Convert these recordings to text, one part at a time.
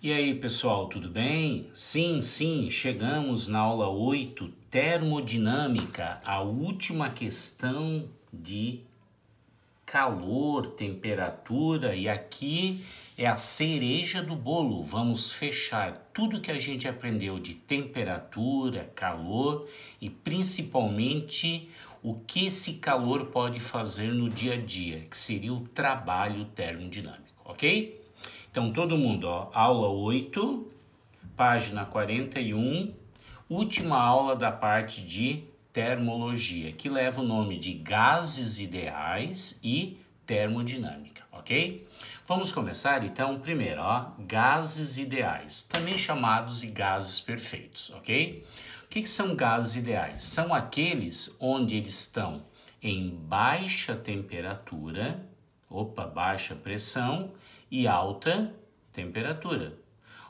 E aí, pessoal, tudo bem? Sim, chegamos na aula 8, termodinâmica, a última questão de calor, temperatura, e aqui é a cereja do bolo. Vamos fechar tudo que a gente aprendeu de temperatura, calor e principalmente o que esse calor pode fazer no dia a dia, que seria o trabalho termodinâmico, ok? Então, todo mundo, ó, aula 8, página 41, última aula da parte de termologia, que leva o nome de gases ideais e termodinâmica, ok? Vamos começar, então, primeiro, ó, gases ideais, também chamados de gases perfeitos, ok? O que são gases ideais? São aqueles onde eles estão em baixa temperatura, baixa pressão, e alta temperatura.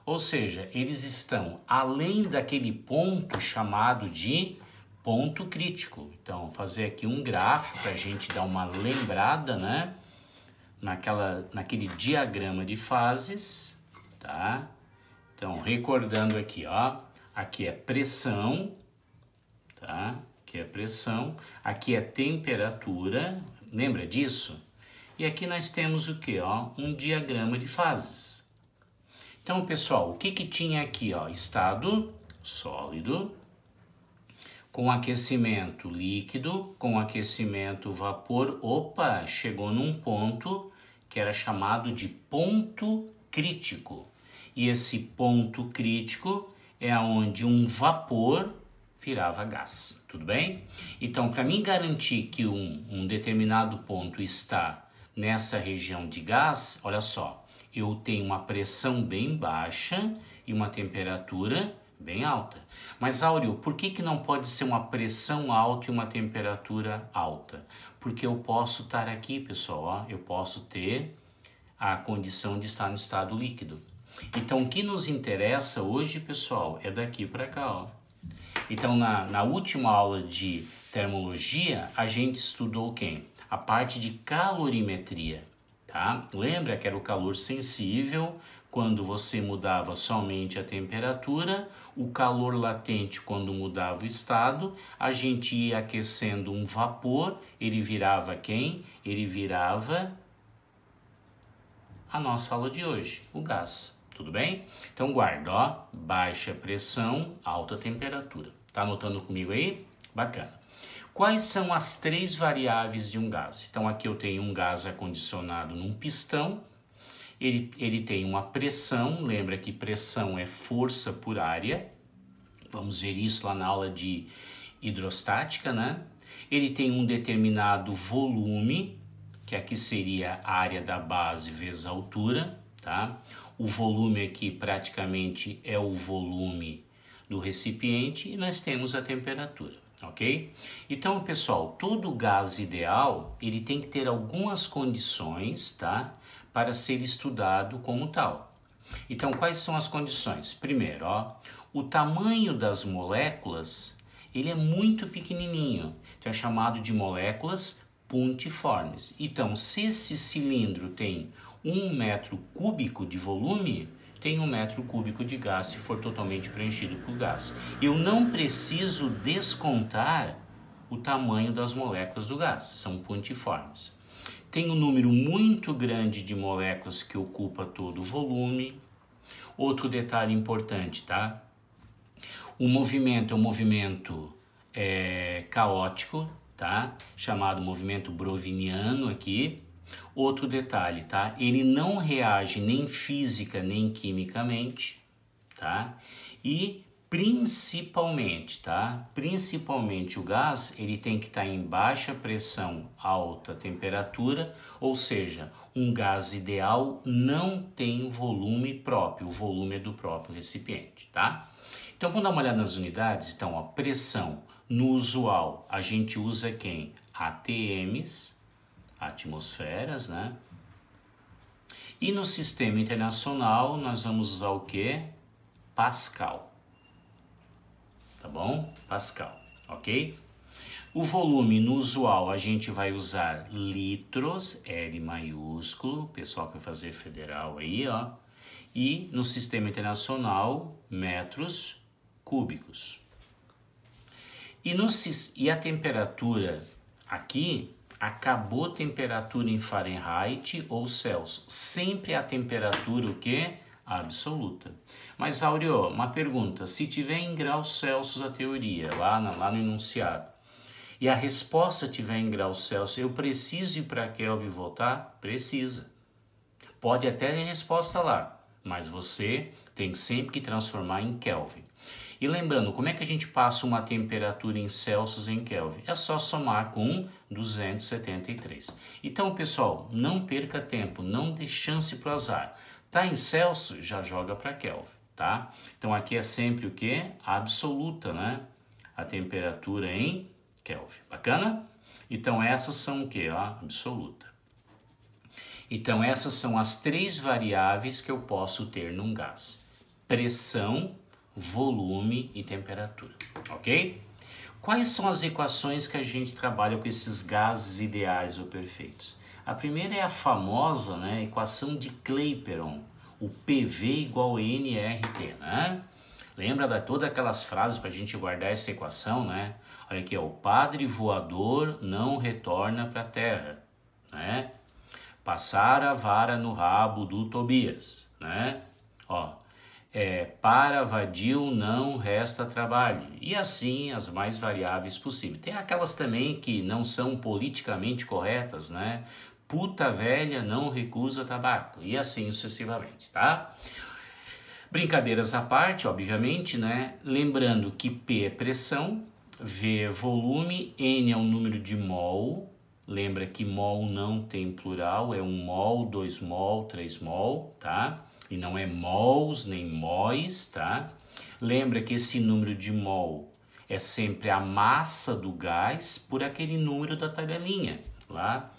Ou seja, eles estão além daquele ponto chamado de ponto crítico. Então, vou fazer aqui um gráfico para a gente dar uma lembrada, né? Naquele diagrama de fases, tá? Então, recordando aqui, ó, aqui é pressão, tá? Aqui é pressão, aqui é temperatura, lembra disso? E aqui nós temos o que? Um diagrama de fases. Então, pessoal, o que tinha aqui? Estado sólido, com aquecimento líquido, com aquecimento vapor. Chegou num ponto que era chamado de ponto crítico. E esse ponto crítico é onde um vapor virava gás, tudo bem? Então, para mim garantir que um determinado ponto está nessa região de gás, olha só, eu tenho uma pressão bem baixa e uma temperatura bem alta. Mas, Áureo, por que não pode ser uma pressão alta e uma temperatura alta? Porque eu posso estar aqui, pessoal, eu posso ter a condição de estar no estado líquido. Então, o que nos interessa hoje, pessoal, é daqui para cá, ó. Então, na última aula de termologia, a gente estudou quem? A parte de calorimetria, tá? Lembra que era o calor sensível, quando você mudava somente a temperatura, o calor latente quando mudava o estado, a gente ia aquecendo um vapor, ele virava quem? Ele virava a nossa aula de hoje, o gás, tudo bem? Então guarda, ó, baixa pressão, alta temperatura. Tá anotando comigo aí? Bacana. Quais são as três variáveis de um gás? Então aqui eu tenho um gás acondicionado num pistão, ele tem uma pressão, lembra que pressão é força por área, vamos ver isso lá na aula de hidrostática, né? Ele tem um determinado volume, que aqui seria a área da base vezes a altura, tá? O volume aqui praticamente é o volume do recipiente e nós temos a temperatura, ok? Então, pessoal, todo gás ideal, ele tem que ter algumas condições, tá? Para ser estudado como tal. Então, quais são as condições? Primeiro, ó, o tamanho das moléculas, ele é muito pequenininho, então é chamado de moléculas pontiformes. Então, se esse cilindro tem 1 metro cúbico de volume, tem 1 metro cúbico de gás se for totalmente preenchido por gás. Eu não preciso descontar o tamanho das moléculas do gás, são pontiformes. Tem um número muito grande de moléculas que ocupa todo o volume. Outro detalhe importante, tá? O movimento é um movimento caótico, tá? Chamado movimento broviniano aqui. Outro detalhe, tá? Ele não reage nem física nem quimicamente, tá? E principalmente, tá? Principalmente o gás, ele tem que estar em baixa pressão, alta temperatura, ou seja, um gás ideal não tem volume próprio, o volume é do próprio recipiente, tá? Então vamos dar uma olhada nas unidades. Então, a pressão no usual, a gente usa quem? ATMs, atmosferas, né? E no sistema internacional nós vamos usar o que? Pascal. Tá bom? Pascal, ok? O volume no usual a gente vai usar litros, L maiúsculo, pessoal que vai fazer federal aí, ó. e no sistema internacional, metros cúbicos. E a temperatura aqui, acabou a temperatura em Fahrenheit ou Celsius. Sempre a temperatura o quê? Absoluta. Mas, Áureo, uma pergunta. Se tiver em graus Celsius a teoria, lá no enunciado, e a resposta tiver em graus Celsius, eu preciso ir para Kelvin e voltar? Precisa. Pode até ter resposta lá, mas você tem sempre que transformar em Kelvin. E lembrando, como é que a gente passa uma temperatura em Celsius em Kelvin? É só somar com 273. Então, pessoal, não perca tempo, não dê chance para o azar. Tá em Celsius, já joga para Kelvin, tá? Então, aqui é sempre o quê? Absoluta, né? A temperatura em Kelvin. Bacana? Então, essas são o quê? Absoluta. Então, essas são as 3 variáveis que eu posso ter num gás. Pressão, volume e temperatura, ok? Quais são as equações que a gente trabalha com esses gases ideais ou perfeitos? A primeira é a famosa, né, equação de Clapeyron, o PV igual a nRT, né? Lembra de todas aquelas frases para a gente guardar essa equação, né? Olha aqui, ó, o padre voador não retorna para a terra, né? Passar a vara no rabo do Tobias, né? Ó, para vadio não resta trabalho. E assim as mais variáveis possíveis. Tem aquelas também que não são politicamente corretas, né? Puta velha não recusa tabaco. E assim sucessivamente, tá? Brincadeiras à parte, obviamente, né? Lembrando que P é pressão, V é volume, N é o número de mol. Lembra que mol não tem plural, é 1 mol, 2 mol, 3 mol, tá? E não é mols nem móis, tá? Lembra que esse número de mol é sempre a massa do gás por aquele número da tabelinha lá.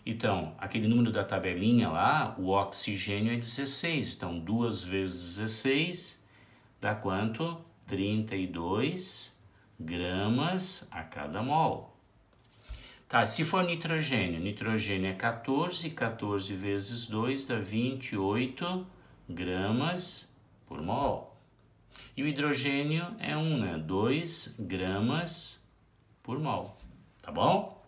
Então, aquele número da tabelinha lá, o oxigênio é 16. Então, 2 vezes 16 dá quanto? 32 gramas a cada mol. Tá, se for nitrogênio é 14, 14 vezes 2 dá 28 gramas por mol. E o hidrogênio é 1, né? 2 gramas por mol, tá bom?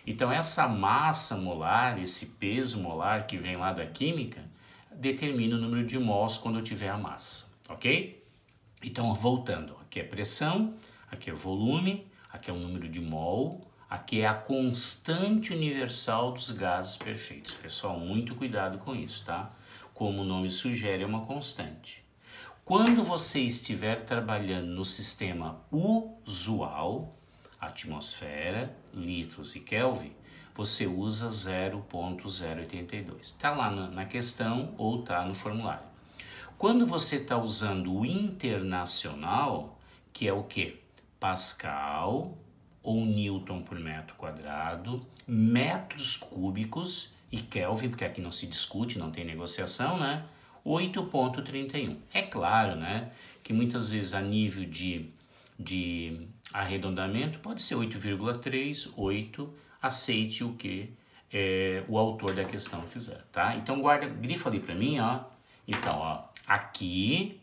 Então essa massa molar, esse peso molar que vem lá da química, determina o número de mols quando eu tiver a massa, ok? Então voltando, aqui é pressão, aqui é volume, aqui é o número de mol, aqui é a constante universal dos gases perfeitos. Pessoal, muito cuidado com isso, tá? Como o nome sugere, é uma constante. Quando você estiver trabalhando no sistema usual, atmosfera, litros e Kelvin, você usa 0.082. Está lá na questão ou está no formulário. Quando você está usando o internacional, que é o quê? Pascal ou Newton por metro quadrado, metros cúbicos e Kelvin, porque aqui não se discute, não tem negociação, né? 8.31. É claro, né, que muitas vezes a nível de arredondamento pode ser 8,3, 8, aceite o que o autor da questão fizer, tá? Então guarda, grifa ali para mim, ó. Então, ó, aqui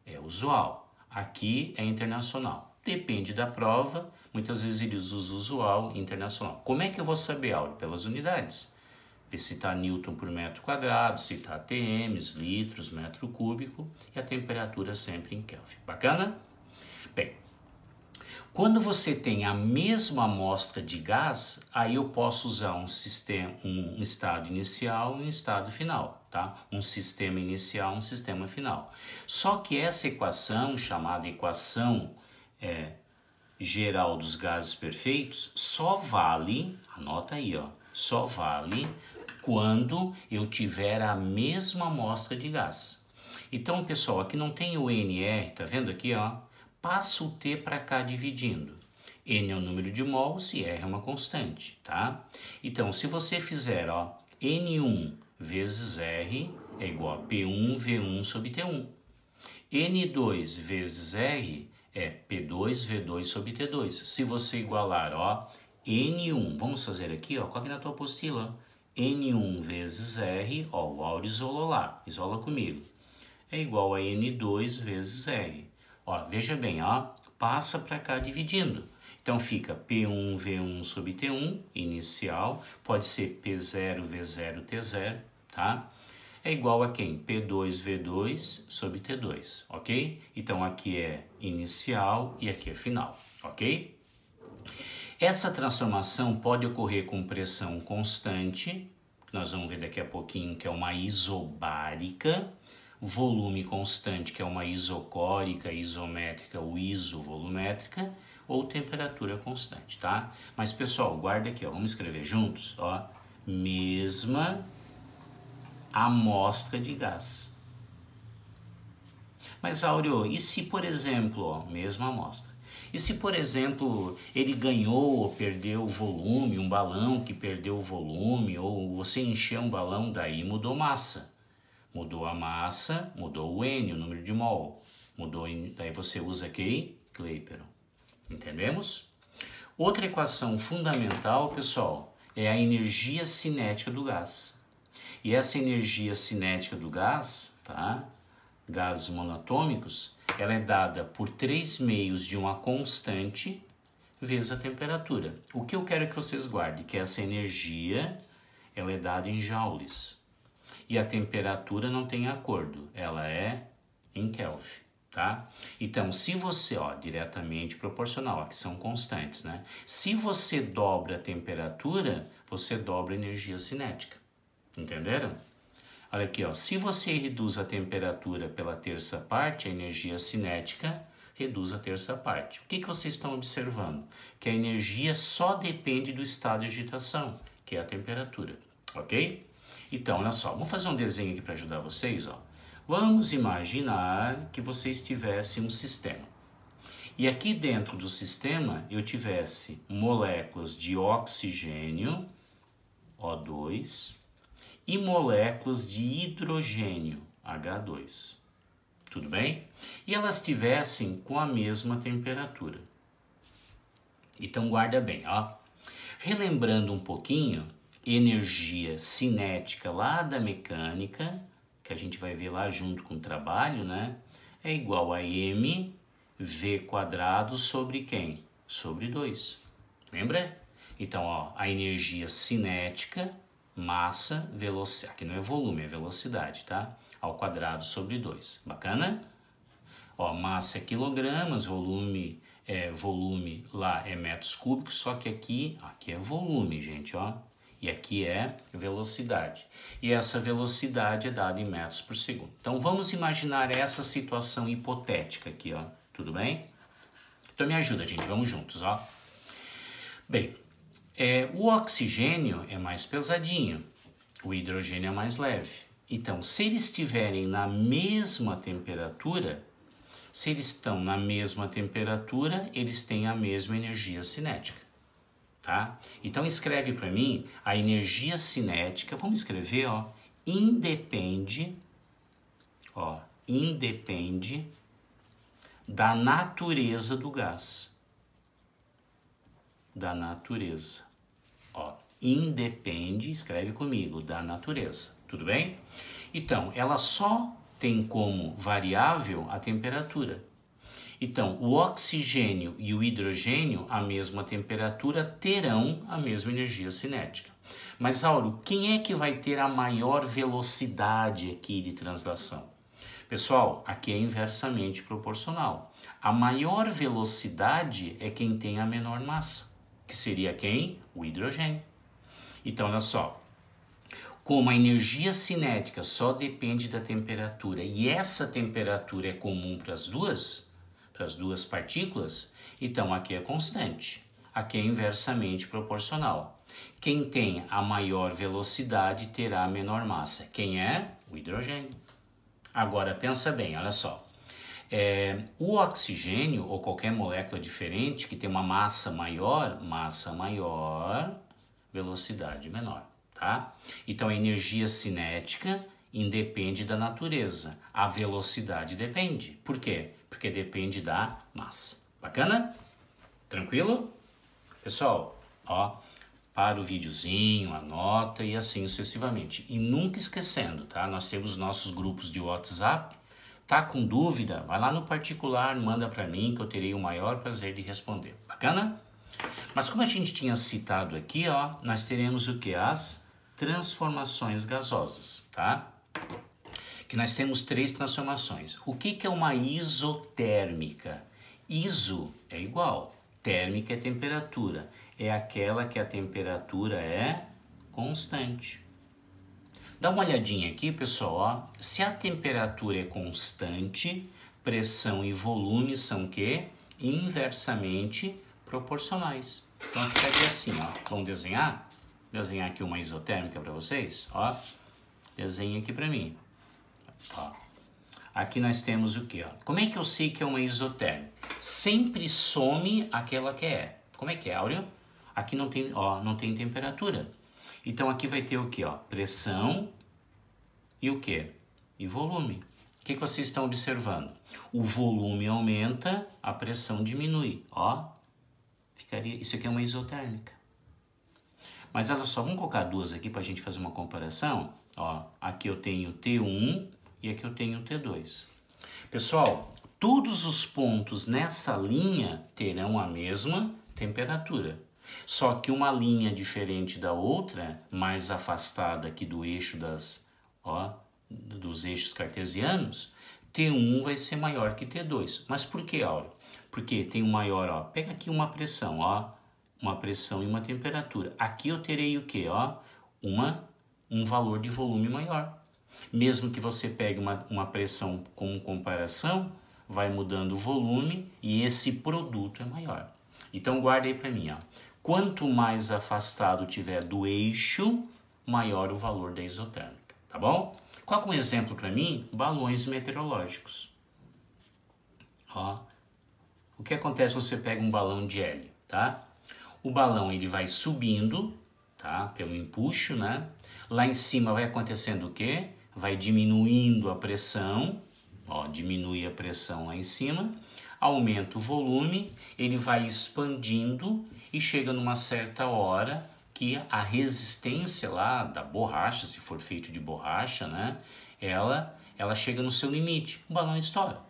é usual, aqui é internacional. Depende da prova, muitas vezes eles usam usual e internacional. Como é que eu vou saber, Áureo? Pelas unidades. Ver se está Newton por metro quadrado, se está TMs, litros, metro cúbico e a temperatura sempre em Kelvin. Bacana? Bem, quando você tem a mesma amostra de gás, aí eu posso usar um estado inicial e um estado final, tá? Um sistema inicial, um sistema final. Só que essa equação, chamada equação geral dos gases perfeitos, só vale, anota aí, ó, só vale quando eu tiver a mesma amostra de gás. Então, pessoal, aqui não tem o NR, tá vendo aqui, ó? Passa o T para cá dividindo. N é o número de mols e R é uma constante, tá? Então, se você fizer, ó, N1 vezes R é igual a P1 V1 sobre T1. N2 vezes R é P2 V2 sobre T2. Se você igualar, ó, N1, vamos fazer aqui, ó, coloque na tua apostila, N1 vezes R, ó, o Áureo isolou lá, isola comigo. é igual a N2 vezes R. Ó, veja bem, ó, passa para cá dividindo. Então fica P1V1 sobre T1, inicial, pode ser P0V0 T0, tá? É igual a quem? P2V2 sobre T2, ok? Então aqui é inicial e aqui é final, ok? Essa transformação pode ocorrer com pressão constante, que nós vamos ver daqui a pouquinho, que é uma isobárica, volume constante, que é uma isocórica, isométrica ou isovolumétrica, ou temperatura constante, tá? Mas, pessoal, guarda aqui, ó, vamos escrever juntos, ó, mesma amostra de gás. Mas, Áureo, e se, por exemplo, ó, mesma amostra, e se, por exemplo, ele ganhou ou perdeu volume, um balão que perdeu volume, ou você encheu um balão, daí mudou massa. Mudou a massa, mudou o N, o número de mol. Mudou, daí você usa aqui, Clapeyron. Entendemos? Outra equação fundamental, pessoal, é a energia cinética do gás. E essa energia cinética do gás, tá? Gases monatômicos, ela é dada por 3 meios de uma constante vezes a temperatura. O que eu quero que vocês guardem, que essa energia, ela é dada em joules. E a temperatura não tem acordo, ela é em Kelvin, tá? Então, se você, ó, diretamente proporcional, aqui são constantes, né? Se você dobra a temperatura, você dobra a energia cinética. Entenderam? Olha aqui, ó, se você reduz a temperatura pela terça parte, a energia cinética reduz a terça parte. O que vocês estão observando? Que a energia só depende do estado de agitação, que é a temperatura, ok? Então, olha só, vamos fazer um desenho aqui para ajudar vocês, ó. Vamos imaginar que vocês tivessem um sistema. E aqui dentro do sistema eu tivesse moléculas de oxigênio, O2, e moléculas de hidrogênio, H2. Tudo bem? E elas estivessem com a mesma temperatura. Então guarda bem, ó. Relembrando um pouquinho, energia cinética lá da mecânica, que a gente vai ver lá junto com o trabalho, né? É igual a mv² sobre quem? Sobre 2. Lembra? Então, ó, a energia cinética, massa, velocidade. Aqui não é volume, é velocidade, tá? Ao quadrado sobre 2. Bacana? Ó, massa é quilogramas, volume lá é metros cúbicos, só que aqui é volume, gente, ó. E aqui é velocidade. E essa velocidade é dada em metros por segundo. Então, vamos imaginar essa situação hipotética aqui, ó. Tudo bem? Então, me ajuda, gente. Vamos juntos, ó. Bem, o oxigênio é mais pesadinho. O hidrogênio é mais leve. Então, se eles estiverem na mesma temperatura, se eles estão na mesma temperatura, eles têm a mesma energia cinética. Tá? Então escreve para mim a energia cinética, vamos escrever, ó, independe da natureza do gás. Da natureza. Ó, independe, escreve comigo, da natureza. Tudo bem? Então, ela só tem como variável a temperatura. Então, o oxigênio e o hidrogênio, à mesma temperatura, terão a mesma energia cinética. Mas, Auro, quem é que vai ter a maior velocidade aqui de translação? Pessoal, aqui é inversamente proporcional. A maior velocidade é quem tem a menor massa, que seria quem? O hidrogênio. Então, olha só. Como a energia cinética só depende da temperatura e essa temperatura é comum para as duas partículas, então aqui é constante, aqui é inversamente proporcional. Quem tem a maior velocidade terá a menor massa. Quem é? O hidrogênio. Agora pensa bem, olha só. O oxigênio ou qualquer molécula diferente que tem uma massa maior, velocidade menor, tá? Então a energia cinética independe da natureza, a velocidade depende. Por quê? Porque depende da massa. Bacana? Tranquilo? Pessoal, ó, para o videozinho, anota e assim sucessivamente. E nunca esquecendo, tá? Nós temos nossos grupos de WhatsApp, Tá com dúvida? Vai lá no particular, manda para mim que eu terei o maior prazer de responder. Bacana? Mas como a gente tinha citado aqui, ó, nós teremos o que? As transformações gasosas, tá? Que nós temos 3 transformações. O que é uma isotérmica? Iso é igual, térmica é temperatura. É aquela que a temperatura é constante. Dá uma olhadinha aqui, pessoal, ó. Se a temperatura é constante, pressão e volume são o quê? Inversamente proporcionais. Então ficaria assim, ó. Vamos desenhar? Desenhar aqui uma isotérmica para vocês, ó. Desenha aqui para mim. Ó. Aqui nós temos o quê, ó? Como é que eu sei que é uma isotérmica? Sempre some aquela que é. Como é que é, Áureo? Aqui não tem, ó, não tem temperatura. Então aqui vai ter o quê, ó? Pressão e o quê? E volume. O que vocês estão observando? O volume aumenta, a pressão diminui, ó. Ficaria, isso aqui é uma isotérmica. Mas olha só, vamos colocar duas aqui para a gente fazer uma comparação. Ó, aqui eu tenho T1 e aqui eu tenho T2. Pessoal, todos os pontos nessa linha terão a mesma temperatura. Só que uma linha diferente da outra, mais afastada aqui do eixo dos eixos cartesianos, T1 vai ser maior que T2. Mas por que, Áureo? Porque tem um maior, ó, pega aqui uma pressão, ó, uma pressão e uma temperatura. Aqui eu terei o quê, ó? Um valor de volume maior. Mesmo que você pegue uma pressão como comparação, vai mudando o volume e esse produto é maior. Então guarda aí para mim, ó. Quanto mais afastado tiver do eixo, maior o valor da isotérmica, tá bom? Coloca um exemplo para mim, balões meteorológicos. Ó, o que acontece se você pega um balão de hélio, tá? O balão ele vai subindo, tá? Pelo empuxo, né? Lá em cima vai acontecendo o quê? Vai diminuindo a pressão, ó, diminui a pressão lá em cima, aumenta o volume, ele vai expandindo e chega numa certa hora que a resistência lá da borracha, se for feito de borracha, né, ela chega no seu limite, o balão estoura.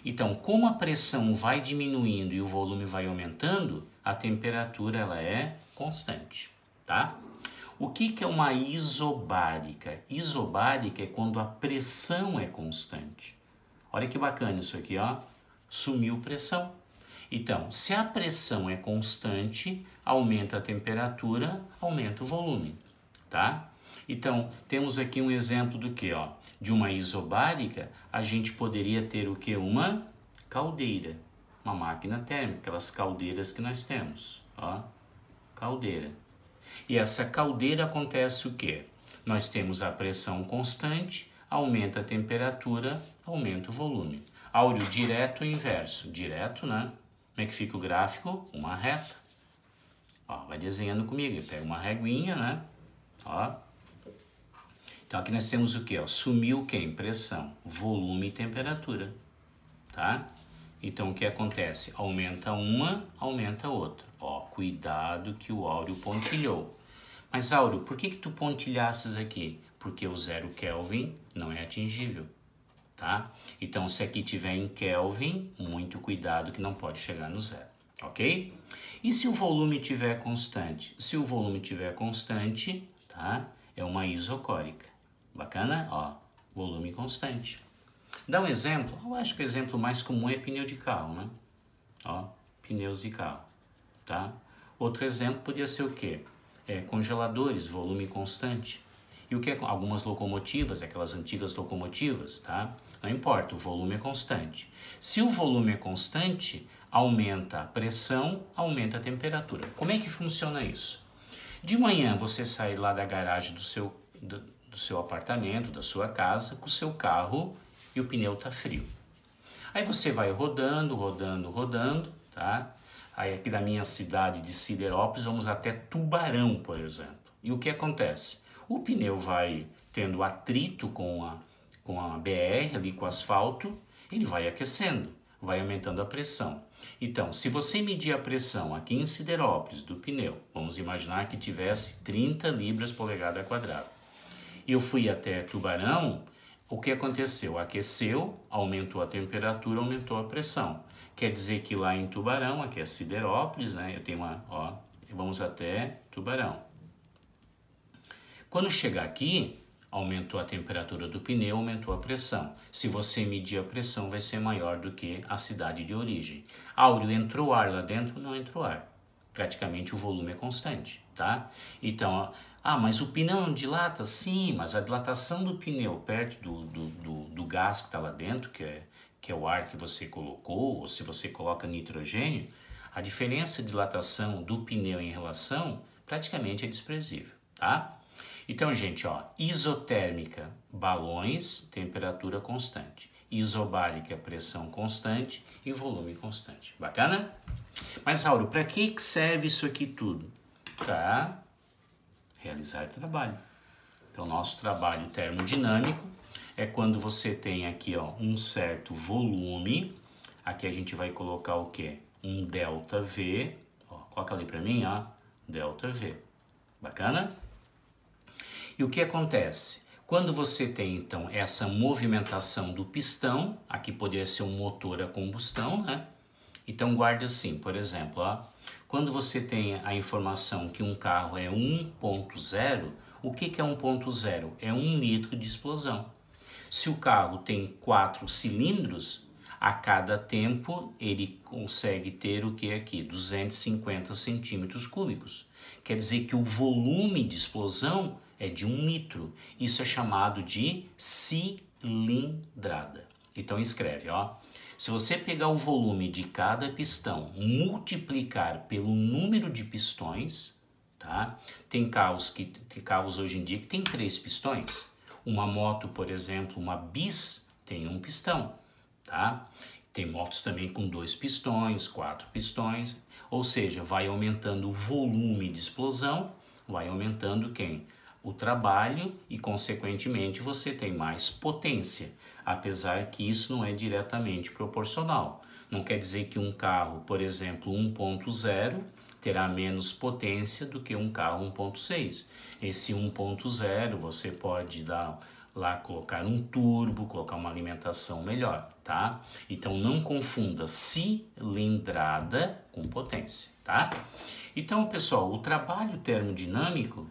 Então, como a pressão vai diminuindo e o volume vai aumentando, a temperatura ela é constante, tá? O que é uma isobárica? Isobárica é quando a pressão é constante. Olha que bacana isso aqui, ó. Sumiu pressão. Então, se a pressão é constante, aumenta a temperatura, aumenta o volume, tá? Então, temos aqui um exemplo do que, ó? De uma isobárica, a gente poderia ter o que? Uma caldeira, uma máquina térmica, aquelas caldeiras que nós temos, ó, caldeira. E essa caldeira acontece o que? Nós temos a pressão constante, aumenta a temperatura, aumenta o volume. Áureo, direto ou inverso? Direto, né? Como é que fica o gráfico? Uma reta. Ó, vai desenhando comigo. Pega uma reguinha, né? Ó. Então aqui nós temos o que? Sumiu quem? Pressão, volume e temperatura. Tá? Então o que acontece? Aumenta uma, aumenta outra. Ó, cuidado que o Áureo pontilhou. Mas Áureo, por que tu pontilhasses aqui? Porque o 0 Kelvin não é atingível. Tá? Então, se aqui tiver em Kelvin, muito cuidado que não pode chegar no 0, ok? E se o volume tiver constante? Se o volume tiver constante, tá? É uma isocórica. Bacana? Ó, volume constante. Dá um exemplo? Eu acho que o exemplo mais comum é pneu de carro, né? Ó, pneus de carro, tá? Outro exemplo podia ser o quê? Congeladores, volume constante. E o que é algumas locomotivas, aquelas antigas locomotivas, tá? Não importa, o volume é constante. Se o volume é constante, aumenta a pressão, aumenta a temperatura. Como é que funciona isso? De manhã você sai lá da garagem do seu apartamento, da sua casa, com o seu carro e o pneu tá frio. Aí você vai rodando, tá? Aí aqui da minha cidade de Siderópolis, vamos até Tubarão, por exemplo. E o que acontece? O pneu vai tendo atrito com a BR, ali com o asfalto, ele vai aquecendo, vai aumentando a pressão. Então, se você medir a pressão aqui em Siderópolis do pneu, vamos imaginar que tivesse 30 libras polegada quadrada, e eu fui até Tubarão, o que aconteceu? Aqueceu, aumentou a temperatura, aumentou a pressão. Quer dizer que lá em Tubarão, aqui é Siderópolis, né? Eu tenho uma, ó, vamos até Tubarão. Quando chegar aqui, aumentou a temperatura do pneu, aumentou a pressão. Se você medir a pressão, vai ser maior do que a cidade de origem. Áureo, entrou ar lá dentro? Não entrou ar. Praticamente o volume é constante, tá? Então, mas o pneu não dilata? Sim, mas a dilatação do pneu perto do gás que está lá dentro, que é o ar que você colocou, ou se você coloca nitrogênio, a diferença de dilatação do pneu em relação praticamente é desprezível, tá? Então, gente, ó, isotérmica, balões, temperatura constante. Isobárica, pressão constante e volume constante. Bacana? Mas, Auro, para que serve isso aqui tudo? Para realizar trabalho. Então, nosso trabalho termodinâmico é quando você tem aqui, ó, um certo volume. Aqui a gente vai colocar o quê? Um ΔV. Ó, coloca ali para mim, ó, ΔV. Bacana? E o que acontece? Quando você tem, então, essa movimentação do pistão, aqui poderia ser um motor a combustão, né? Então, guarde assim, por exemplo, ó, quando você tem a informação que um carro é 1.0, o que é 1.0? É 1 litro de explosão. Se o carro tem 4 cilindros, a cada tempo ele consegue ter o que aqui? 250 centímetros cúbicos. Quer dizer que o volume de explosão é de 1 litro. Isso é chamado de cilindrada. Então escreve, ó. Se você pegar o volume de cada pistão, multiplicar pelo número de pistões, tá? Tem carros hoje em dia que tem 3 pistões. Uma moto, por exemplo, uma bis, tem 1 pistão, tá? Tem motos também com 2 pistões, 4 pistões. Ou seja, vai aumentando o volume de explosão, vai aumentando quem? O trabalho e, consequentemente, você tem mais potência, apesar que isso não é diretamente proporcional. Não quer dizer que um carro, por exemplo, 1.0 terá menos potência do que um carro 1.6. Esse 1.0 você pode colocar um turbo, colocar uma alimentação melhor, tá? Então não confunda cilindrada com potência, tá? Então, pessoal, o trabalho termodinâmico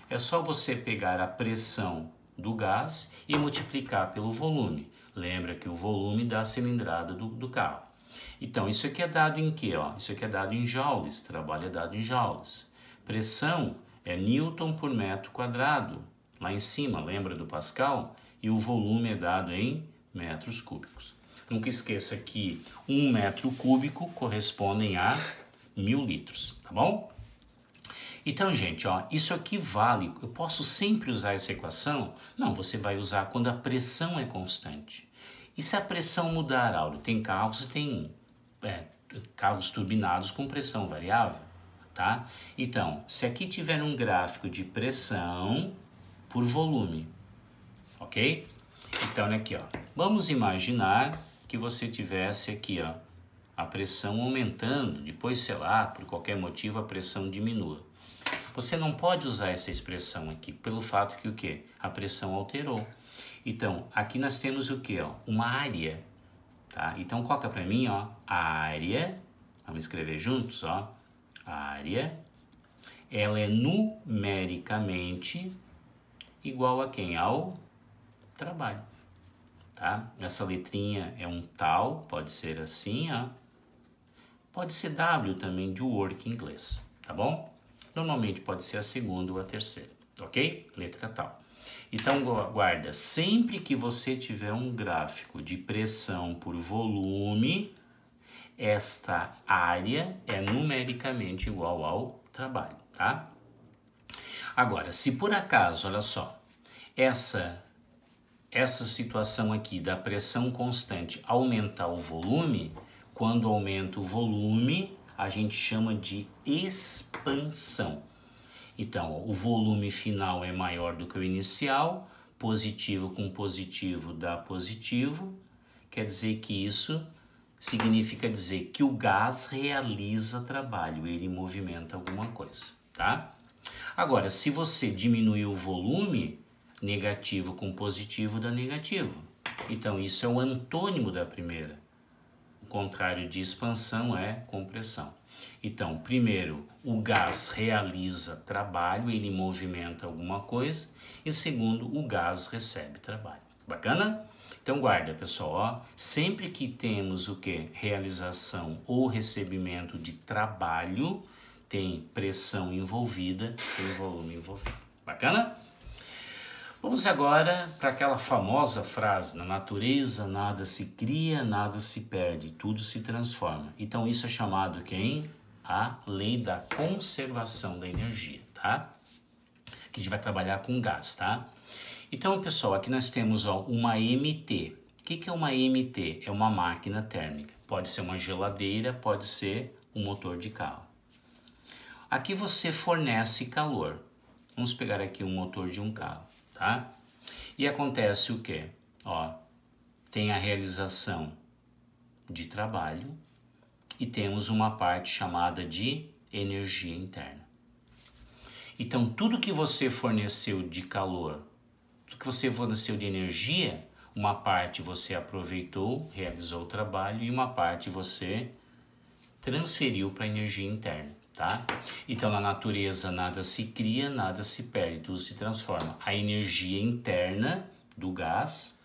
é só você pegar a pressão do gás e multiplicar pelo volume. Lembra que o volume dá a cilindrada do carro. Então, isso aqui é dado em quê? Ó? Isso aqui é dado em joules, trabalho é dado em joules. Pressão é Newton por metro quadrado, lá em cima, lembra do Pascal? E o volume é dado em metros cúbicos. Nunca esqueça que 1 metro cúbico corresponde a 1000 litros, tá bom? Então, gente, ó, isso aqui vale, eu posso sempre usar essa equação? Não, você vai usar quando a pressão é constante. E se a pressão mudar, Auro? Tem carros que tem carros turbinados com pressão variável, tá? Então, se aqui tiver um gráfico de pressão por volume, ok? Então, olha aqui, ó, vamos imaginar que você tivesse aqui, ó, a pressão aumentando, depois, sei lá, por qualquer motivo a pressão diminua. Você não pode usar essa expressão aqui, pelo fato que o quê? A pressão alterou. Então, aqui nós temos o quê? Ó? Uma área, tá? Então, coloca para mim, ó, área, vamos escrever juntos, ó, área, ela é numericamente igual a quem? Ao trabalho, tá? Essa letrinha é um tal, pode ser assim, ó. Pode ser W também de work em inglês, tá bom? Normalmente pode ser a segunda ou a terceira, ok? Letra tal. Então, guarda, sempre que você tiver um gráfico de pressão por volume, esta área é numericamente igual ao trabalho, tá? Agora, se por acaso, olha só, essa situação aqui da pressão constante aumentar o volume, quando aumenta o volume, a gente chama de expansão. Então, ó, o volume final é maior do que o inicial, positivo com positivo dá positivo, quer dizer que isso significa dizer que o gás realiza trabalho, ele movimenta alguma coisa, tá? Agora, se você diminuir o volume, Negativo com positivo dá negativo. Então, isso é o antônimo da primeira. O contrário de expansão é compressão. Então, primeiro, o gás realiza trabalho, ele movimenta alguma coisa. E segundo, o gás recebe trabalho. Bacana? Então, guarda, pessoal, ó, sempre que temos o que? Realização ou recebimento de trabalho, tem pressão envolvida, tem volume envolvido. Bacana? Vamos agora para aquela famosa frase: na natureza nada se cria, nada se perde, tudo se transforma. Então isso é chamado quem? A lei da conservação da energia, tá? Que a gente vai trabalhar com gás, tá? Então, pessoal, aqui nós temos ó, uma MT. O que é uma MT? É uma máquina térmica. Pode ser uma geladeira, pode ser um motor de carro. Aqui você fornece calor. Vamos pegar aqui um motor de um carro, tá? E acontece o quê? Ó, tem a realização de trabalho e temos uma parte chamada de energia interna. Então, tudo que você forneceu de calor, tudo que você forneceu de energia, uma parte você aproveitou, realizou o trabalho e uma parte você transferiu para a energia interna, tá? Então, na natureza nada se cria, nada se perde, tudo se transforma. A energia interna do gás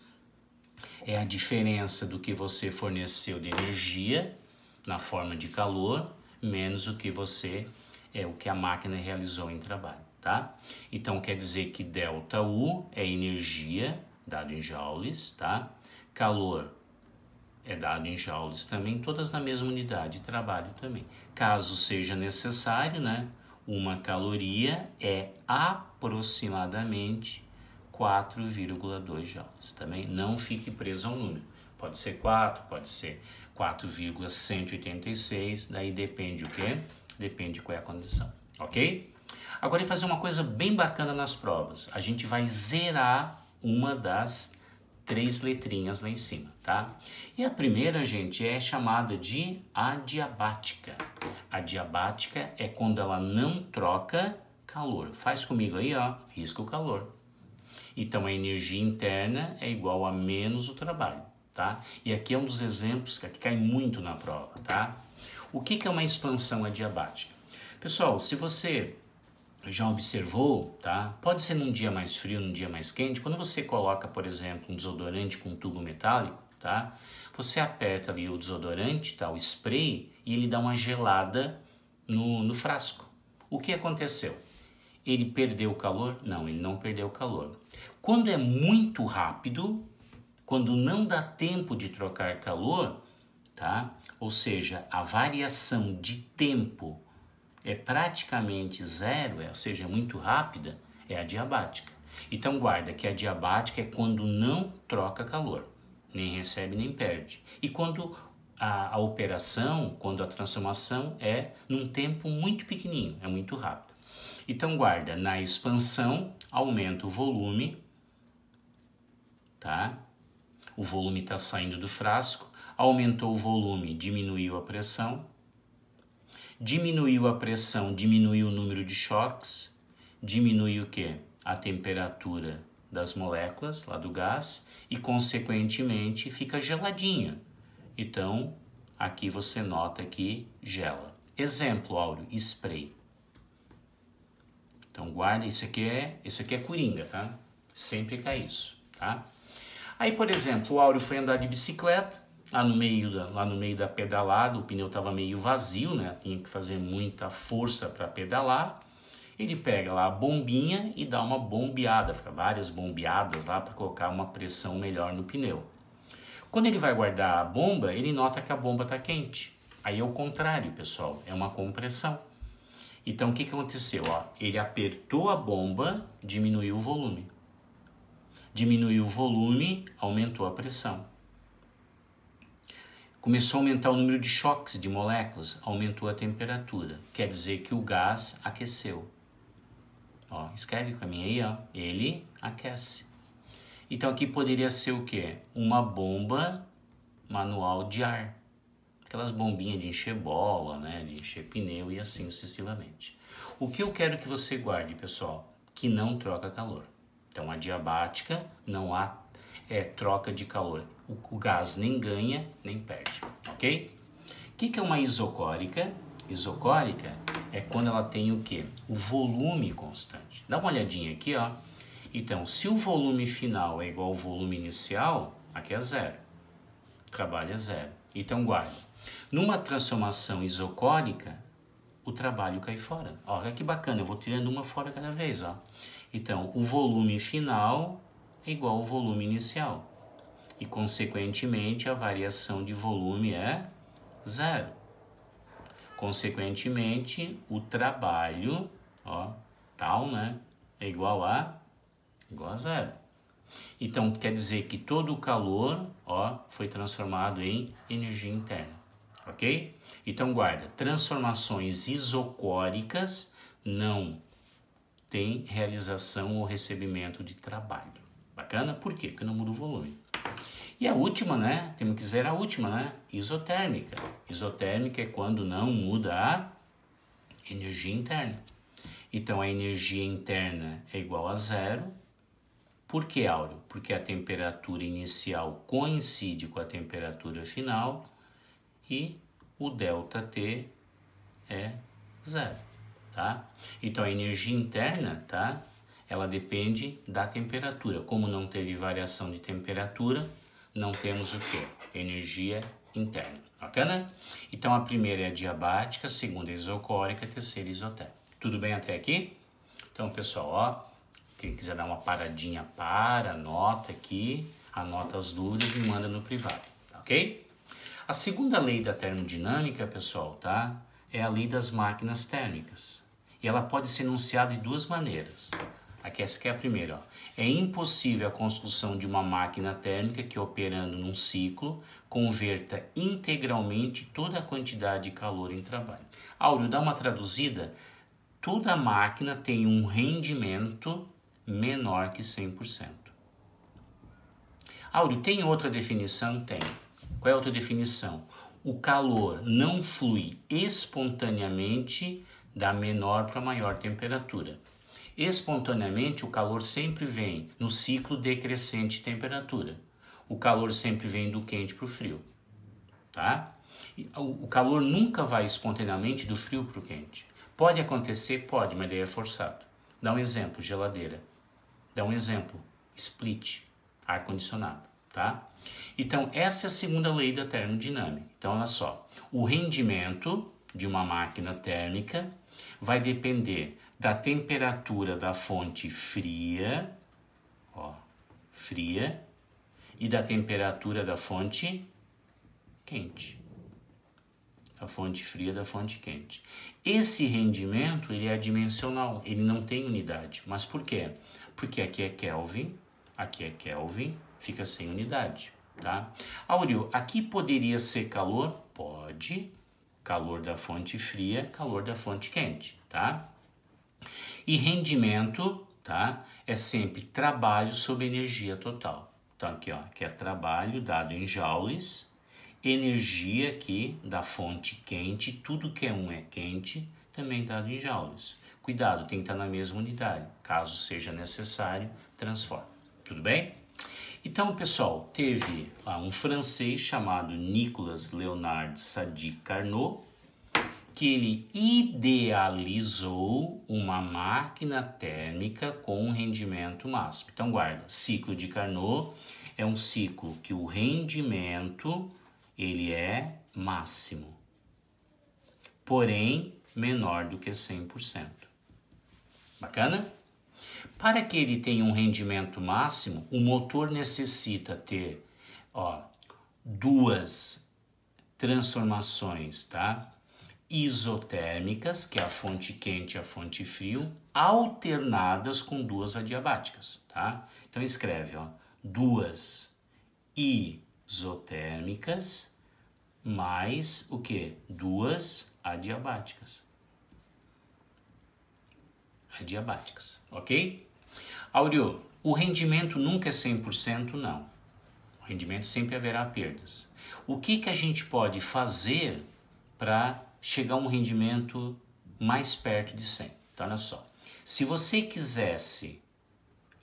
é a diferença do que você forneceu de energia na forma de calor, menos o que o que a máquina realizou em trabalho, tá? Então, quer dizer que ΔU é energia, dado em joules, tá? Calor é dado em joules também, todas na mesma unidade, também. Caso seja necessário, né? Uma caloria é aproximadamente 4,2 joules, também. Não fique preso ao número. Pode ser 4, pode ser 4,186, daí depende o quê? Depende qual é a condição, ok? Agora, eu vou fazer uma coisa bem bacana nas provas. A gente vai zerar uma das 3 letrinhas lá em cima, tá? E a primeira, gente, é chamada de adiabática. Adiabática é quando ela não troca calor. Faz comigo aí, ó, risca o calor. Então, a energia interna é igual a menos o trabalho, tá? E aqui é um dos exemplos que cai muito na prova, tá? O que é uma expansão adiabática? Pessoal, se você já observou, tá? Pode ser num dia mais frio, num dia mais quente. Quando você coloca, por exemplo, um desodorante com um tubo metálico, tá? Você aperta ali o desodorante, tá? O spray, e ele dá uma gelada no frasco. O que aconteceu? Ele perdeu o calor? Não, ele não perdeu o calor. Quando é muito rápido, quando não dá tempo de trocar calor, tá? Ou seja, a variação de tempo é praticamente zero, ou seja, é muito rápida, é adiabática. Então guarda que a adiabática é quando não troca calor, nem recebe nem perde. E quando a operação, quando a transformação é num tempo muito pequenininho, é muito rápido. Então guarda, na expansão aumenta o volume, tá? O volume está saindo do frasco, aumentou o volume, diminuiu a pressão. Diminuiu a pressão, diminuiu o número de choques, diminui o quê? A temperatura das moléculas lá do gás e, consequentemente, fica geladinha. Então, aqui você nota que gela. Exemplo, Áureo, spray. Então, guarda, isso aqui é coringa, tá? Sempre cai isso, tá? Aí, por exemplo, o Áureo foi andar de bicicleta, lá no meio da pedalada, o pneu estava meio vazio, né? Tinha que fazer muita força para pedalar. Ele pega lá a bombinha e dá uma bombeada, fica várias bombeadas lá para colocar uma pressão melhor no pneu. Quando ele vai guardar a bomba, ele nota que a bomba está quente. Aí é o contrário, pessoal, é uma compressão. Então o que aconteceu? Ó, ele apertou a bomba, diminuiu o volume. Diminuiu o volume, aumentou a pressão. Começou a aumentar o número de choques de moléculas, aumentou a temperatura. Quer dizer que o gás aqueceu. Ó, escreve com a minha aí, ó. Ele aquece. Então aqui poderia ser o quê? Uma bomba manual de ar. Aquelas bombinhas de encher bola, né? De encher pneu e assim sucessivamente. O que eu quero que você guarde, pessoal? Que não troca calor. Então, adiabática não há troca de calor. O gás nem ganha, nem perde, ok? O que é uma isocórica? Isocórica é quando ela tem o quê? O volume constante. Dá uma olhadinha aqui, ó. Então, se o volume final é igual ao volume inicial, aqui é zero. O trabalho é zero. Então, guarda. Numa transformação isocórica, o trabalho cai fora. Olha que bacana, eu vou tirando uma fora cada vez, ó. Então, o volume final é igual ao volume inicial. E, consequentemente, a variação de volume é zero. Consequentemente, o trabalho, ó, tal, né, é igual a zero. Então, quer dizer que todo o calor, ó, foi transformado em energia interna, ok? Então, guarda, transformações isocóricas não tem realização ou recebimento de trabalho. Bacana? Por quê? Porque não muda o volume. E a última, né? Temos que zerar a última, né? Isotérmica. Isotérmica é quando não muda a energia interna. Então, a energia interna é igual a zero. Por que, Áureo? Porque a temperatura inicial coincide com a temperatura final e o ΔT é zero, tá? Então, a energia interna, tá? Ela depende da temperatura. Como não teve variação de temperatura, não temos o quê? Energia interna. Bacana? Então, a primeira é adiabática, a segunda é isocórica, a terceira é isotérmica. Tudo bem até aqui? Então, pessoal, ó, quem quiser dar uma paradinha, anota aqui, anota as dúvidas e manda no privado, ok? A segunda lei da termodinâmica, pessoal, tá? É a lei das máquinas térmicas. E ela pode ser enunciada de duas maneiras. Aqui essa que é a primeira, ó. É impossível a construção de uma máquina térmica que, operando num ciclo, converta integralmente toda a quantidade de calor em trabalho. Áureo, dá uma traduzida. Toda máquina tem um rendimento menor que 100%. Áureo, tem outra definição? Tem. Qual é a outra definição? O calor não flui espontaneamente da menor para a maior temperatura. Espontaneamente, o calor sempre vem no ciclo decrescente de temperatura. O calor sempre vem do quente para o frio, tá? O calor nunca vai espontaneamente do frio para o quente. Pode acontecer? Pode, mas daí é forçado. Dá um exemplo, geladeira. Dá um exemplo, split, ar-condicionado, tá? Então, essa é a segunda lei da termodinâmica. Então, olha só, o rendimento de uma máquina térmica vai depender da temperatura da fonte fria, ó, fria, e da temperatura da fonte quente. Da fonte fria, da fonte quente. Esse rendimento, ele é dimensional, ele não tem unidade. Mas por quê? Porque aqui é Kelvin, fica sem unidade, tá? Áureo, aqui poderia ser calor? Pode. Calor da fonte fria, calor da fonte quente, tá? E rendimento, tá? É sempre trabalho sobre energia total. Então aqui, ó, que é trabalho dado em joules, energia aqui da fonte quente, tudo que é quente, também dado em joules. Cuidado, tem que estar na mesma unidade. Caso seja necessário, transforma. Tudo bem? Então, pessoal, teve um francês chamado Nicolas Leonard Sadi Carnot, que ele idealizou uma máquina térmica com um rendimento máximo. Então, guarda, ciclo de Carnot é um ciclo que o rendimento ele é máximo, porém menor do que 100%. Bacana? Para que ele tenha um rendimento máximo, o motor necessita ter, ó, duas transformações, tá? Isotérmicas, que é a fonte quente e a fonte frio, alternadas com duas adiabáticas, tá? Então escreve, ó, duas isotérmicas mais o quê? Duas adiabáticas. Adiabáticas, ok? Áureo, o rendimento nunca é 100%, não. O rendimento sempre haverá perdas. O que a gente pode fazer para chegar a um rendimento mais perto de 100? Então, olha só. Se você quisesse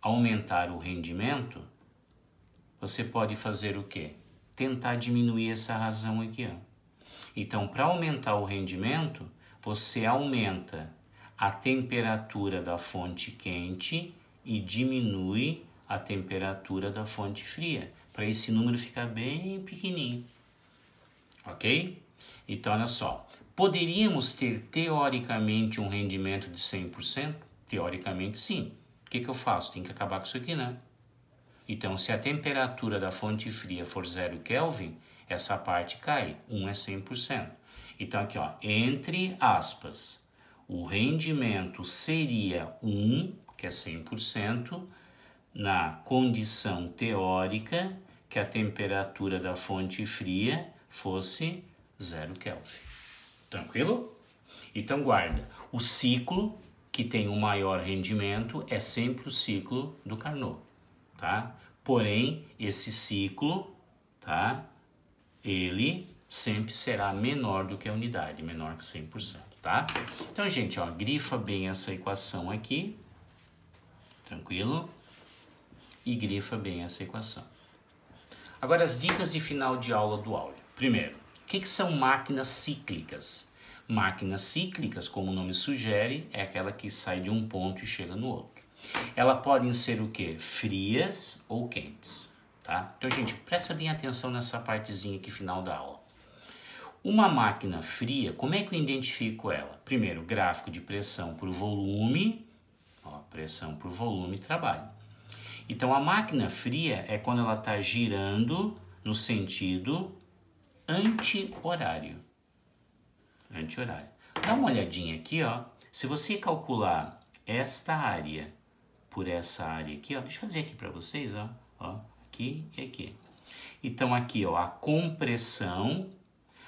aumentar o rendimento, você pode fazer o quê? Tentar diminuir essa razão aqui, ó. Então, para aumentar o rendimento, você aumenta a temperatura da fonte quente e diminui a temperatura da fonte fria, para esse número ficar bem pequenininho, ok? Então, olha só, poderíamos ter teoricamente um rendimento de 100%? Teoricamente, sim. O que eu faço? Tem que acabar com isso aqui, né? Então, se a temperatura da fonte fria for 0 Kelvin, essa parte cai, 1 é 100%. Então, aqui, ó, entre aspas, o rendimento seria 1, que é 100%, na condição teórica que a temperatura da fonte fria fosse 0 Kelvin. Tranquilo? Então, guarda, o ciclo que tem o maior rendimento é sempre o ciclo do Carnot, tá? Porém, esse ciclo, tá? Ele sempre será menor do que a unidade, menor que 100%, tá? Então, gente, ó, grifa bem essa equação aqui, tranquilo? E grifa bem essa equação. Agora, as dicas de final de aula do Áureo. Primeiro, o que são máquinas cíclicas? Máquinas cíclicas, como o nome sugere, é aquela que sai de um ponto e chega no outro. Elas podem ser o quê? Frias ou quentes, tá? Então, gente, presta bem atenção nessa partezinha aqui final da aula. Uma máquina fria, como é que eu identifico ela? Primeiro, gráfico de pressão por volume, ó, pressão por volume, trabalho. Então, a máquina fria é quando ela está girando no sentido anti-horário. Anti-horário. Dá uma olhadinha aqui, ó. Se você calcular esta área por essa área aqui, ó, deixa eu fazer aqui para vocês, ó, aqui e aqui. Então, aqui, ó, a compressão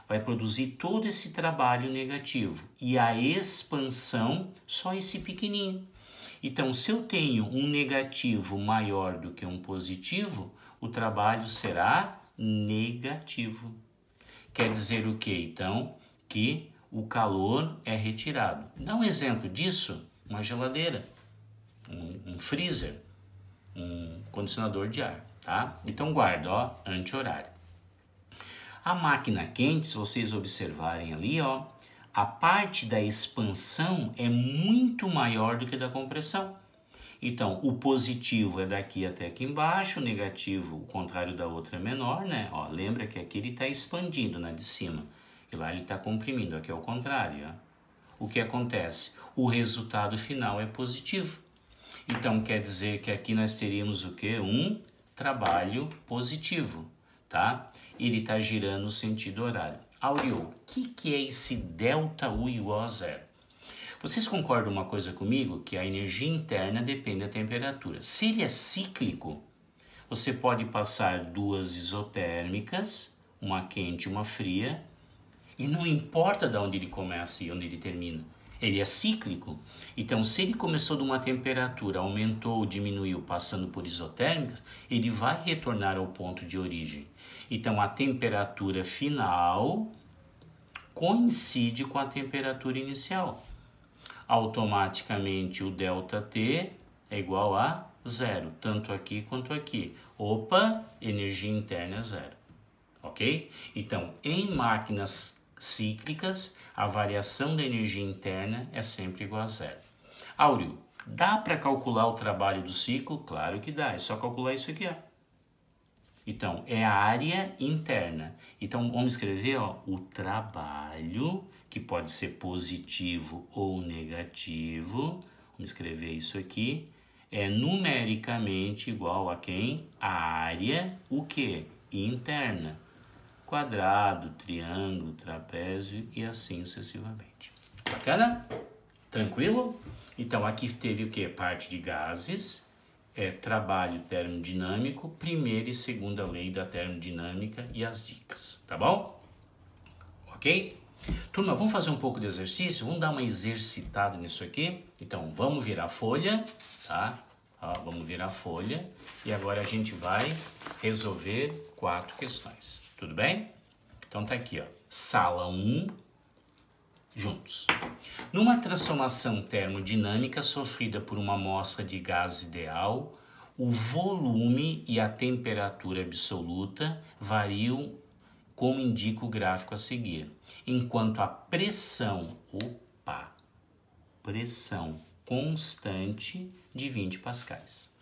vai produzir todo esse trabalho negativo e a expansão só esse pequenininho. Então, se eu tenho um negativo maior do que um positivo, o trabalho será negativo. Quer dizer o quê, então? Que o calor é retirado. Dá um exemplo disso, uma geladeira, um freezer, um condicionador de ar, tá? Então, guarda, ó, anti-horário. A máquina quente, se vocês observarem ali, ó, a parte da expansão é muito maior do que da compressão. Então, o positivo é daqui até aqui embaixo, o negativo, o contrário da outra é menor, né? Ó, lembra que aqui ele está expandindo, né, de cima, e lá ele está comprimindo, aqui é o contrário, ó. O que acontece? O resultado final é positivo. Então, quer dizer que aqui nós teríamos o quê? Um trabalho positivo, tá? Ele está girando no sentido horário. Áureo, o que é esse ΔU igual a zero? Vocês concordam uma coisa comigo? Que a energia interna depende da temperatura. Se ele é cíclico, você pode passar duas isotérmicas, uma quente e uma fria, e não importa de onde ele começa e onde ele termina. Ele é cíclico. Então, se ele começou de uma temperatura, aumentou ou diminuiu passando por isotérmicas, ele vai retornar ao ponto de origem. Então, a temperatura final coincide com a temperatura inicial. Automaticamente, o ΔT é igual a zero, tanto aqui quanto aqui. Opa, energia interna é zero. Ok? Então, em máquinas cíclicas, a variação da energia interna é sempre igual a zero. Áureo, dá para calcular o trabalho do ciclo? Claro que dá, é só calcular isso aqui, ó. Então, é a área interna. Então, vamos escrever, ó, o trabalho, que pode ser positivo ou negativo. Vamos escrever isso aqui. É numericamente igual a quem? A área, o quê? Interna. Quadrado, triângulo, trapézio e assim sucessivamente. Bacana? Tranquilo? Então, aqui teve o quê? Parte de gases. Trabalho termodinâmico, primeira e segunda lei da termodinâmica e as dicas, tá bom? Ok? Turma, vamos fazer um pouco de exercício? Vamos dar uma exercitada nisso aqui? Então, vamos virar a folha, tá? Ó, vamos virar a folha e agora a gente vai resolver 4 questões, tudo bem? Então, tá aqui, ó, sala 1, juntos. Numa transformação termodinâmica sofrida por uma amostra de gás ideal, o volume e a temperatura absoluta variam como indica o gráfico a seguir, enquanto a pressão constante de 20 pascais.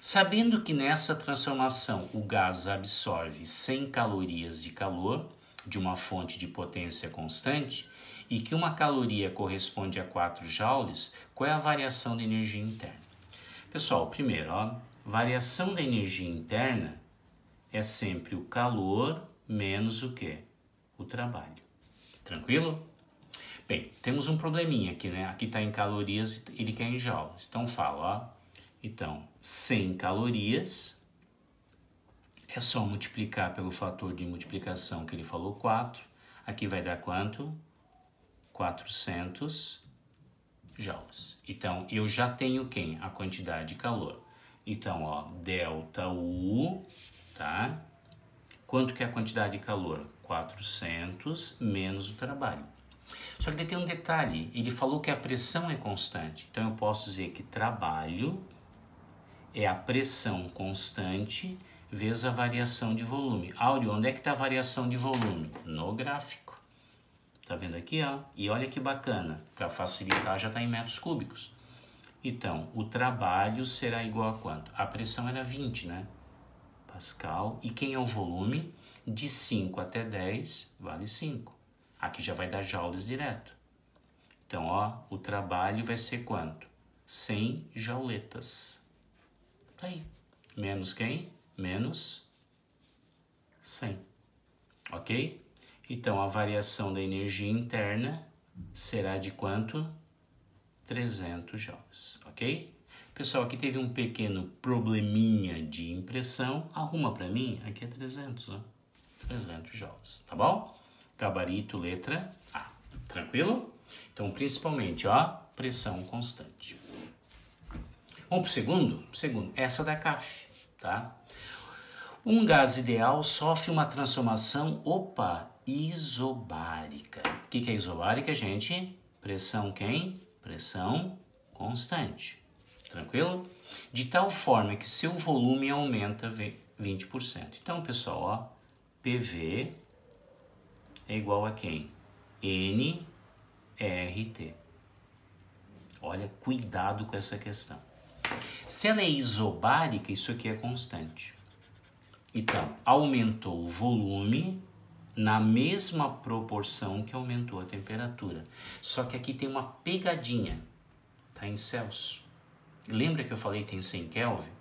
Sabendo que nessa transformação o gás absorve 100 calorias de calor de uma fonte de potência constante e que uma caloria corresponde a 4 joules, qual é a variação da energia interna? Pessoal, primeiro, variação da energia interna é sempre o calor menos o quê? O trabalho. Tranquilo? Bem, temos um probleminha aqui, né? Aqui está em calorias, ele quer em joules. Então fala, Então, 100 calorias é só multiplicar pelo fator de multiplicação que ele falou, 4. Aqui vai dar quanto? 400 joules. Então, eu já tenho quem? A quantidade de calor. Então, delta U, tá? Quanto que é a quantidade de calor? 400 menos o trabalho. Só que tem um detalhe, ele falou que a pressão é constante. Então, eu posso dizer que trabalho é a pressão constante vezes a variação de volume. Áureo, onde é que está a variação de volume? No gráfico. Tá vendo aqui, E olha que bacana, para facilitar já está em metros cúbicos. Então, o trabalho será igual a quanto? A pressão era 20, né? Pascal. E quem é o volume? De 5 até 10 vale 5. Aqui já vai dar joules direto. Então, o trabalho vai ser quanto? 100 jouletas. Tá aí. Menos quem? Menos 100. Ok? Então, a variação da energia interna será de quanto? 300 joules, ok? Pessoal, aqui teve um pequeno probleminha de impressão. Arruma para mim, aqui é 300, 300 joules, tá bom? Gabarito, letra A. Tranquilo? Então, principalmente, pressão constante. Vamos pro segundo? Segundo, essa da CAF, tá? Um gás ideal sofre uma transformação, isobárica. O que é isobárica, gente? Pressão quem? Pressão constante. Tranquilo? De tal forma que seu volume aumenta 20%. Então, pessoal, PV é igual a quem? nRT. Olha, cuidado com essa questão. Se ela é isobárica, isso aqui é constante. Então, aumentou o volume na mesma proporção que aumentou a temperatura. Só que aqui tem uma pegadinha. Está em Celsius. Lembra que eu falei que tem 100 Kelvin?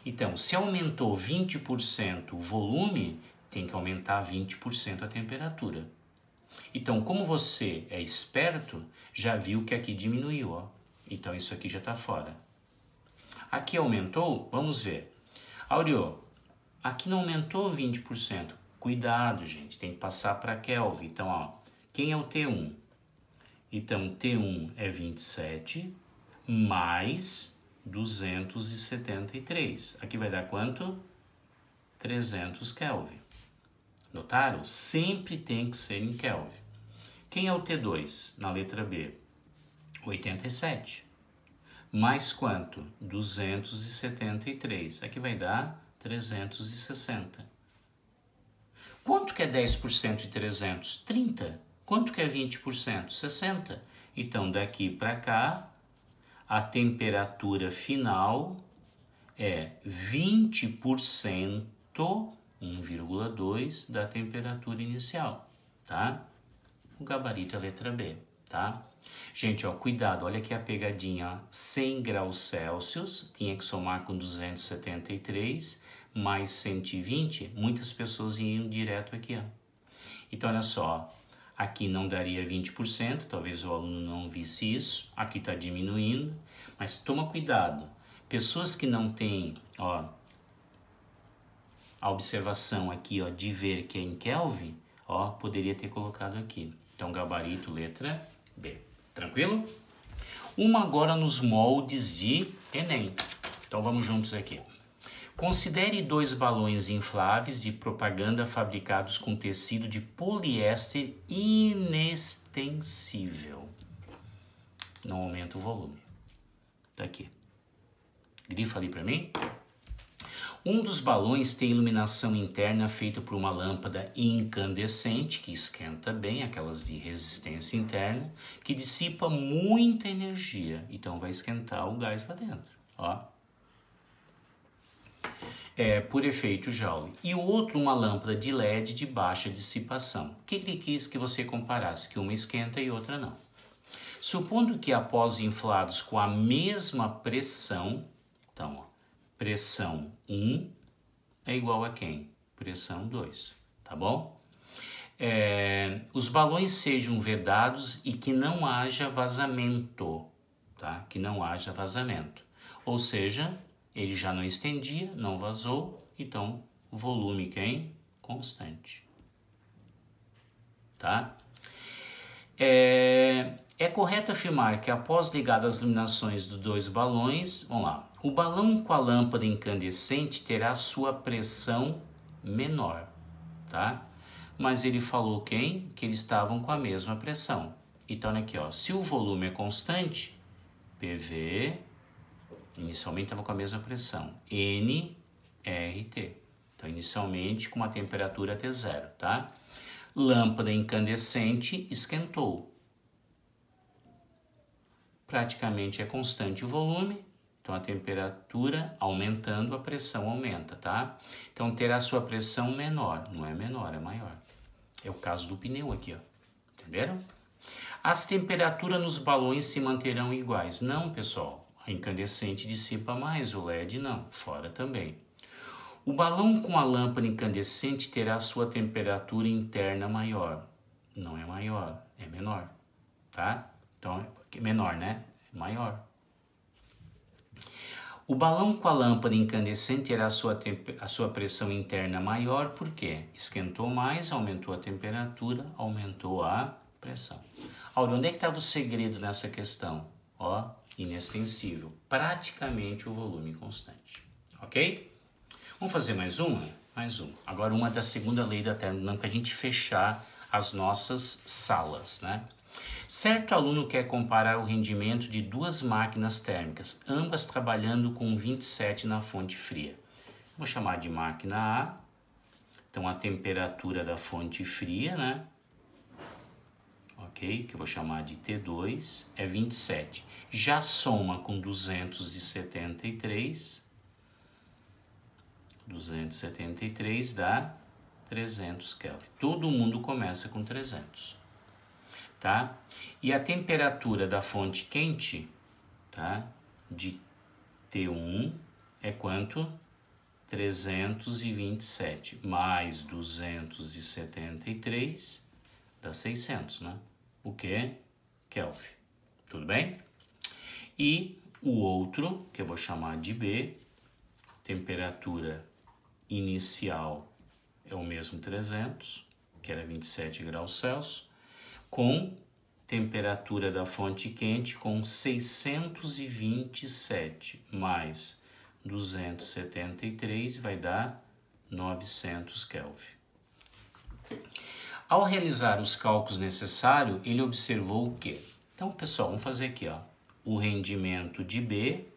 Então, se aumentou 20% o volume, tem que aumentar 20% a temperatura. Então, como você é esperto, já viu que aqui diminuiu, Então, isso aqui já está fora. Aqui aumentou? Vamos ver. Áureo, aqui não aumentou 20%. Cuidado, gente, tem que passar para Kelvin. Então, quem é o T1? Então, T1 é 27 mais 273. Aqui vai dar quanto? 300 Kelvin. Notaram? Sempre tem que ser em Kelvin. Quem é o T2? Na letra B. 87. Mais quanto? 273. Aqui vai dar 360. Quanto que é 10% de 300? 30. Quanto que é 20%? 60. Então, daqui para cá, a temperatura final é 20%, 1,2 da temperatura inicial, tá? O gabarito é a letra B, tá? Gente, cuidado, olha aqui a pegadinha, 100 graus Celsius, tinha que somar com 273, mais 120, muitas pessoas iam direto aqui, Então, olha só, aqui não daria 20%, talvez o aluno não visse isso, aqui está diminuindo, mas toma cuidado, pessoas que não têm, a observação aqui, de ver que é em Kelvin, poderia ter colocado aqui. Então, gabarito, letra B. Tranquilo? Uma agora nos moldes de Enem. Então, vamos juntos aqui. Considere 2 balões infláveis de propaganda fabricados com tecido de poliéster inextensível. Não aumenta o volume. Tá aqui. Grifa ali para mim. Um dos balões tem iluminação interna feita por uma lâmpada incandescente, que esquenta bem, aquelas de resistência interna, que dissipa muita energia. Então vai esquentar o gás lá dentro. Ó. Por efeito Joule. E o outro, uma lâmpada de LED de baixa dissipação. O que ele quis que você comparasse? Que uma esquenta e outra não. Supondo que após inflados com a mesma pressão, então, ó, pressão 1 é igual a quem? Pressão 2, tá bom? Os balões sejam vedados e que não haja vazamento, tá? Que não haja vazamento. Ou seja, ele já não estendia, não vazou, então volume quem? Constante, tá? É correto afirmar que após ligar as iluminações dos dois balões, vamos lá, o balão com a lâmpada incandescente terá sua pressão menor, tá? Mas ele falou quem? Que eles estavam com a mesma pressão. Então, olha aqui, ó, se o volume é constante, PV, inicialmente estava com a mesma pressão, nRT. Então, inicialmente com uma temperatura T0, tá? Lâmpada incandescente esquentou. Praticamente é constante o volume, então a temperatura aumentando, a pressão aumenta, tá? Então terá sua pressão menor, não é menor, é maior. É o caso do pneu aqui, ó. Entenderam? As temperaturas nos balões se manterão iguais. Não, pessoal, a incandescente dissipa mais, o LED não, fora também. O balão com a lâmpada incandescente terá sua temperatura interna maior. Não é maior, é menor, tá? Então, é menor, né? É maior. O balão com a lâmpada incandescente terá a sua pressão interna maior, porque esquentou mais, aumentou a temperatura, aumentou a pressão. Olha, onde é que estava o segredo nessa questão? Ó, inextensível. Praticamente o volume constante. Ok? Vamos fazer mais uma? Mais uma. Agora uma da segunda lei da termodinâmica, para a gente fechar as nossas salas, né? Certo aluno quer comparar o rendimento de duas máquinas térmicas, ambas trabalhando com 27 na fonte fria. Vou chamar de máquina A. Então, a temperatura da fonte fria, né? Ok? Que eu vou chamar de T2, é 27. Já soma com 273. 273 dá 300 Kelvin. Todo mundo começa com 300. Tá? E a temperatura da fonte quente, tá? De T1 é quanto? 327 mais 273 dá 600, né? O que? Kelvin. Tudo bem? E o outro, que eu vou chamar de B, temperatura inicial é o mesmo 300, que era 27 graus Celsius, com temperatura da fonte quente com 627 mais 273 vai dar 900 Kelvin. Ao realizar os cálculos necessários, ele observou o quê? Então, pessoal, vamos fazer aqui, ó, o rendimento de B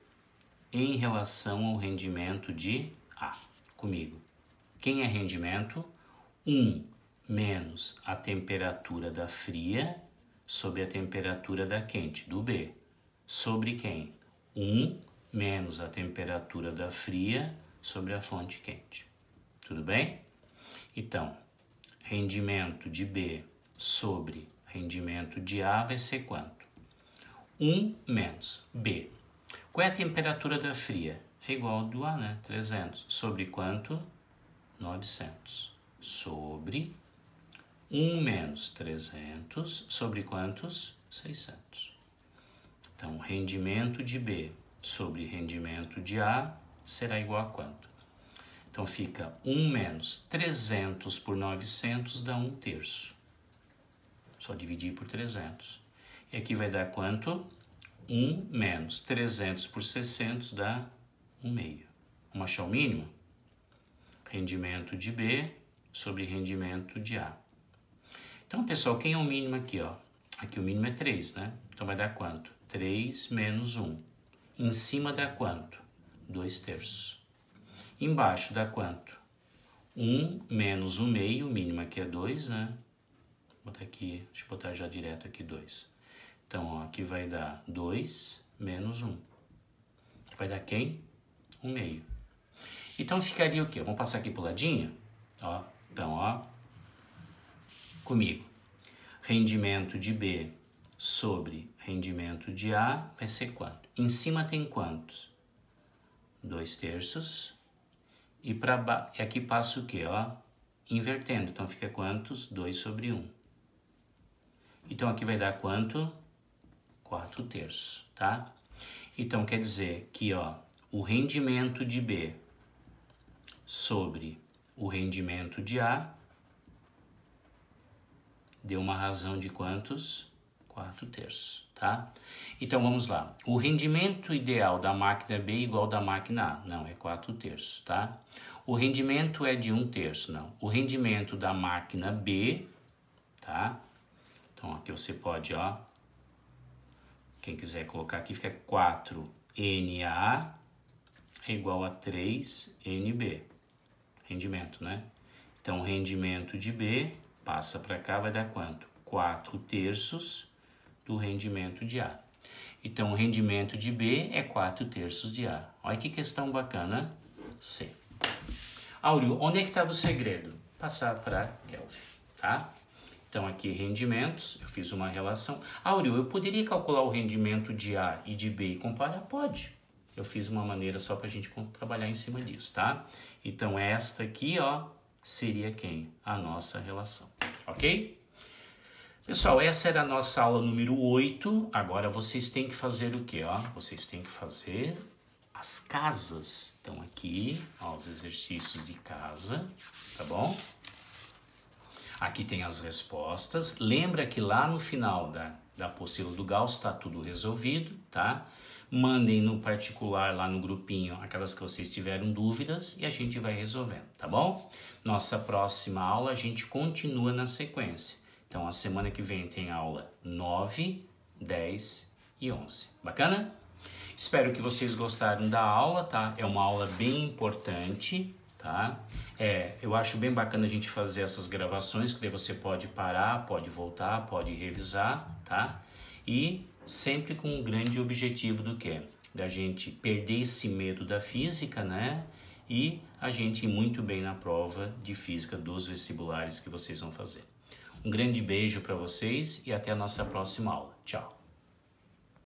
em relação ao rendimento de A. Comigo. Quem é rendimento? 1 menos a temperatura da fria sobre a temperatura da quente, do B. Sobre quem? 1 menos a temperatura da fria sobre a fonte quente. Tudo bem? Então, rendimento de B sobre rendimento de A vai ser quanto? 1 menos B. Qual é a temperatura da fria? É igual ao do A, né? 300. Sobre quanto? 900. Sobre 1 menos 300 sobre quantos? 600. Então, rendimento de B sobre rendimento de A será igual a quanto? Então, fica 1 menos 300 por 900 dá 1/3. Só dividir por 300. E aqui vai dar quanto? 1 menos 300 por 600 dá 1/2. Vamos achar o mínimo? Rendimento de B sobre rendimento de A. Então, pessoal, quem é o mínimo aqui, ó? Aqui o mínimo é 3, né? Então vai dar quanto? 3 menos 1. Em cima dá quanto? 2/3. Embaixo dá quanto? 1 menos 1 meio, o mínimo aqui é 2, né? Vou botar aqui, deixa eu botar já direto aqui 2. Então, ó, aqui vai dar 2 menos 1. Vai dar quem? 1 meio. Então, ficaria o quê? Vamos passar aqui pro ladinho? Ó, então, ó, comigo. Rendimento de B sobre rendimento de A vai ser quanto? Em cima tem quantos? 2/3. E para baixo, aqui passa o quê? Ó, invertendo. Então, fica quantos? 2 sobre 1. Então, aqui vai dar quanto? 4/3, tá? Então, quer dizer que, ó, o rendimento de B sobre o rendimento de A deu uma razão de quantos? 4/3, tá? Então, vamos lá. O rendimento ideal da máquina B é igual ao da máquina A. Não, é 4/3, tá? O rendimento é de 1/3, não. O rendimento da máquina B, tá? Então, aqui você pode, ó, quem quiser colocar aqui, fica 4NA é igual a 3NB. Rendimento, né? Então, o rendimento de B passa para cá, vai dar quanto? 4/3 do rendimento de A. Então, o rendimento de B é 4/3 de A. Olha que questão bacana. C. Áureo, onde é que estava o segredo? Passar para Kelvin, tá? Então, aqui, rendimentos, eu fiz uma relação. Áureo, eu poderia calcular o rendimento de A e de B e comparar? Pode. Eu fiz uma maneira só para a gente trabalhar em cima disso, tá? Então, esta aqui, ó, seria quem? A nossa relação, ok? Pessoal, essa era a nossa aula número 8. Agora, vocês têm que fazer o quê, ó? Vocês têm que fazer as casas. Então, aqui, ó, os exercícios de casa, tá bom? Aqui tem as respostas. Lembra que lá no final da apostila do Gauss está tudo resolvido, tá? Mandem no particular lá no grupinho aquelas que vocês tiveram dúvidas e a gente vai resolvendo, tá bom? Nossa próxima aula a gente continua na sequência. Então, a semana que vem tem aula 9, 10 e 11. Bacana? Espero que vocês gostaram da aula, tá? É uma aula bem importante, tá? Eu acho bem bacana a gente fazer essas gravações, que daí você pode parar, pode voltar, pode revisar, tá? E sempre com um grande objetivo do quê? Da gente perder esse medo da física, né? E a gente ir muito bem na prova de física dos vestibulares que vocês vão fazer. Um grande beijo para vocês e até a nossa próxima aula. Tchau!